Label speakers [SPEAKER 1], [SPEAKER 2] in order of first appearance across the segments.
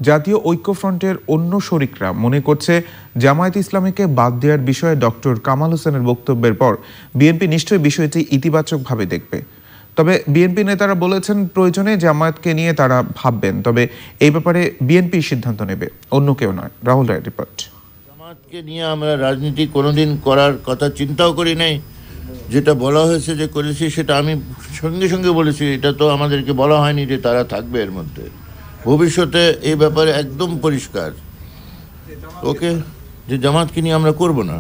[SPEAKER 1] জাতীয় ঐক্যফ্রন্টের অন্য শরিকরা মনে করছে জামায়াত ইসলামীকে বাদ দেওয়ার বিষয়ে ডক্টর কামাল হোসেনের বক্তব্যের পর বিএনপি নিশ্চয়ই বিষয়টি ইতিবাচকভাবে দেখবে। তবে বিএনপি নেতারা বলেছেন প্রয়োজনে জামায়াতকে নিয়ে তারা ভাববেন, তবে এই ব্যাপারে বিএনপি সিদ্ধান্ত নেবে, অন্য কেউ নয়। রাহুল রায় রিপোর্ট।
[SPEAKER 2] জামায়াতকে নিয়ে আমরা রাজনীতি কোনোদিন করার কথা চিন্তাও করি নাই। যেটা বলা হয়েছে যে করেছি সেটা আমি সঙ্গে সঙ্গে বলেছি, এটা তো আমাদেরকে বলা হয়নি যে তারা থাকবে এর মধ্যে। ভবিষ্যতে এই ব্যাপারে একদম পরিষ্কার ওকে যে জামায়াতকে নিয়ে আমরা করব না।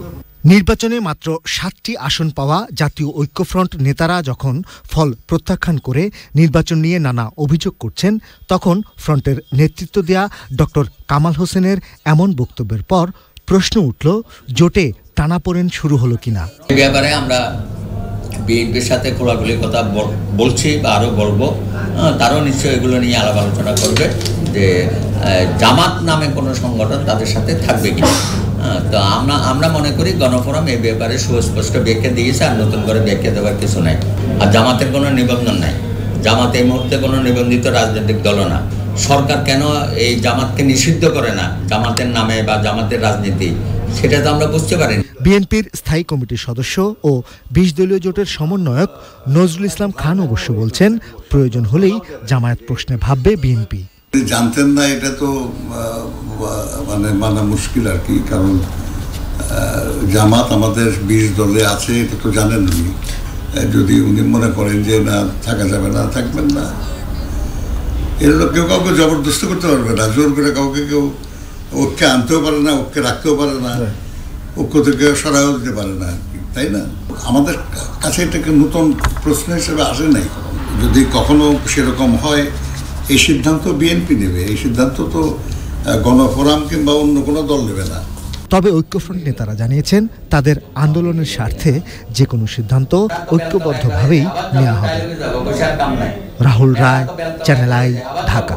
[SPEAKER 3] নির্বাচনে মাত্র 7টি আসন পাওয়া জাতীয় ঐক্যফ্রন্ট নেতারা যখন ফল প্রত্যাখ্যান করে নির্বাচন নিয়ে নানা অভিযোগ করছেন, তখন ফ্রন্টের নেতৃত্ব দেয়া ডক্টর কামাল হোসেনের এমন বক্তব্যের পর প্রশ্ন উঠল, জোটে টানাপোড়েন শুরু হলো কিনা।
[SPEAKER 4] এই ব্যাপারে আমরা বিএনপির সাথে খোলাখুলি কথা বলছি বা আরও বলবো। তারাও নিশ্চয়ই এগুলো নিয়ে আলাপ আলোচনা করবে যে জামাত নামে কোনো সংগঠন তাদের সাথে থাকবে কিনা। তো আমরা মনে করি গণফোরাম এই ব্যাপারে সুস্পষ্ট ব্যাখ্যা দিয়েছে, আর নতুন করে ব্যাখ্যা দেওয়ার কিছু নাই। আর জামাতের কোনো নিবন্ধন নাই। জামাত এই মুহূর্তে কোনো নিবন্ধিত রাজনৈতিক দলও না। সরকার কেন এই জামাতকে নিষিদ্ধ করে না জামাতের নামে বা জামাতের রাজনীতি, সেটা তো আমরা বুঝতে পারিনি।
[SPEAKER 3] বিএনপির স্থায়ী কমিটির সদস্য ও 20 দলীয় জোটের সমন্বয়ক নজরুল ইসলাম খান অবশ্য বলছেন, প্রয়োজন হলেই জামায়াত প্রশ্নে ভাববে বিএনপি।
[SPEAKER 5] জানতেন না এটা তো মানা মুশকিল আর কি, কারণ জামাত আমাদের 20 দলে আছে, এটা তো জানেন উনি। যদি উনি মনে করেন যে না থাকা যাবে না, থাকবেন না। এগুলো কেউ কাউকে জবরদস্তি করতে পারবে না, জোর করে কাউকে কেউ ঐক্যে আনতেও পারে না, ঐক্যে রাখতেও পারে না, ঐক্য থেকে সরাও দিতে পারে না, তাই না? আমাদের কাছে এটাকে নতুন প্রশ্ন হিসেবে আসে নাই। যদি কখনো সেরকম হয়, এই সিদ্ধান্ত বিএনপি নেবে, এই সিদ্ধান্ত তো গণফোরাম কিংবা অন্য কোনো দল নেবে না।
[SPEAKER 3] তবে ঐক্যফ্রন্ট নেতারা জানিয়েছেন, তাদের আন্দোলনের স্বার্থে যে কোনো সিদ্ধান্ত ঐক্যবদ্ধভাবেই নেওয়া হবে। রাহুল রায়, চ্যানেল আই, ঢাকা।